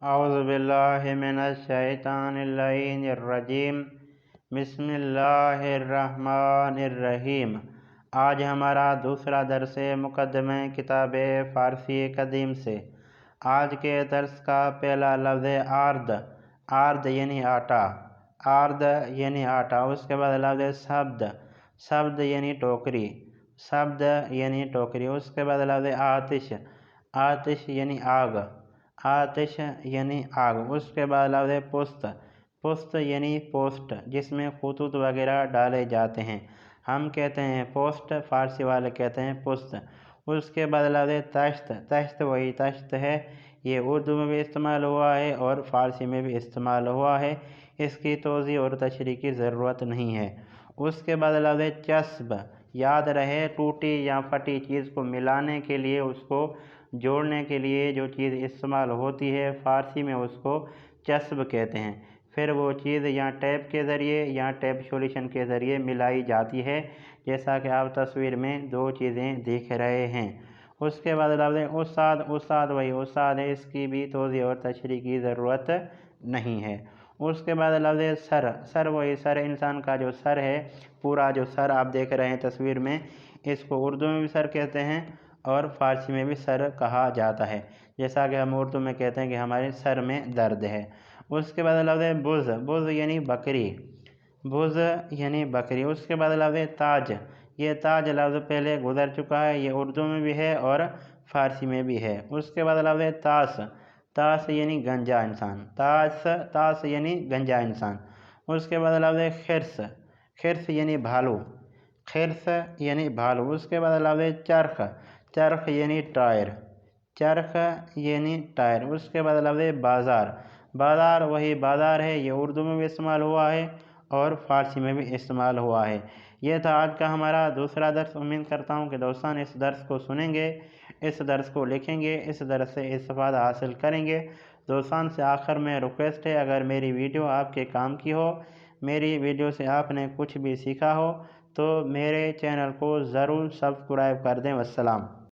اعوذ باللہ من الشیطان اللعین الرجیم بسم اللہ الرحمن الرحیم۔ آج ہمارا دوسرا درس مقدمہ کتاب فارسی قدیم سے۔ آج کے درس کا پہلا لفظ آرد، آرد یعنی آٹا، آرد یعنی آٹا۔ اس کے بعد لفظ سبد، سبد یعنی ٹوکری، سبد یعنی ٹوکری۔ اس کے بعد لفظ آتش، آتش یعنی آگ، آتش یعنی آگ۔ اس کے بعد لفظ پست، پست یعنی پوسٹ، جس میں خطوط وغیرہ ڈالے جاتے ہیں، ہم کہتے ہیں پوسٹ، فارسی والے کہتے ہیں پست۔ اس کے بعد لفظ تشت، تشت وہی تشت ہے، یہ اردو میں بھی استعمال ہوا ہے اور فارسی میں بھی استعمال ہوا ہے، اس کی توضیح اور تشریح کی ضرورت نہیں ہے۔ اس کے بعد لفظ چسب، یاد رہے ٹوٹی یا پھٹی چیز کو ملانے کے لیے، اس کو جوڑنے کے لیے جو چیز استعمال ہوتی ہے، فارسی میں اس کو چسب کہتے ہیں۔ پھر وہ چیز یا ٹیپ کے ذریعے یا ٹیپ سولیوشن کے ذریعے ملائی جاتی ہے، جیسا کہ آپ تصویر میں دو چیزیں دیکھ رہے ہیں۔ اس کے بعد لفظ استاد، استاد وہی استاد ہے، اس کی بھی توضیح اور تشریح کی ضرورت نہیں ہے۔ اس کے بعد لفظ سر، سر وہی سر، انسان کا جو سر ہے، پورا جو سر آپ دیکھ رہے ہیں تصویر میں، اس کو اردو میں بھی سر کہتے ہیں اور فارسی میں بھی سر کہا جاتا ہے، جیسا کہ ہم اردو میں کہتے ہیں کہ ہمارے سر میں درد ہے۔ اس کے بعد لفظ بز، بز یعنی بکری، بز یعنی بکری۔ اس کے بعد لفظ تاج، یہ تاج لفظ پہلے گزر چکا ہے، یہ اردو میں بھی ہے اور فارسی میں بھی ہے۔ اس کے بعد لفظ طاس، طاس یعنی گنجا انسان، طاس، طاس یعنی گنجا انسان۔ اس کے بعد لفظ خرس، خرس یعنی بھالو، خرس یعنی بھالو۔ اس کے بعد لفظ چرخ، چرخ یعنی ٹائر، چرخ یعنی ٹائر۔ اس کے بعد لفظ بازار، بازار وہی بازار ہے، یہ اردو میں بھی استعمال ہوا ہے اور فارسی میں بھی استعمال ہوا ہے۔ یہ تھا آج کا ہمارا دوسرا درس۔ امید کرتا ہوں کہ دوستان اس درس کو سنیں گے، اس درس کو لکھیں گے، اس درس سے استفادہ حاصل کریں گے۔ دوستان سے آخر میں ریکویسٹ ہے، اگر میری ویڈیو آپ کے کام کی ہو، میری ویڈیو سے آپ نے کچھ بھی سیکھا ہو، تو میرے چینل کو ضرور سبسکرائب کر دیں۔ والسلام۔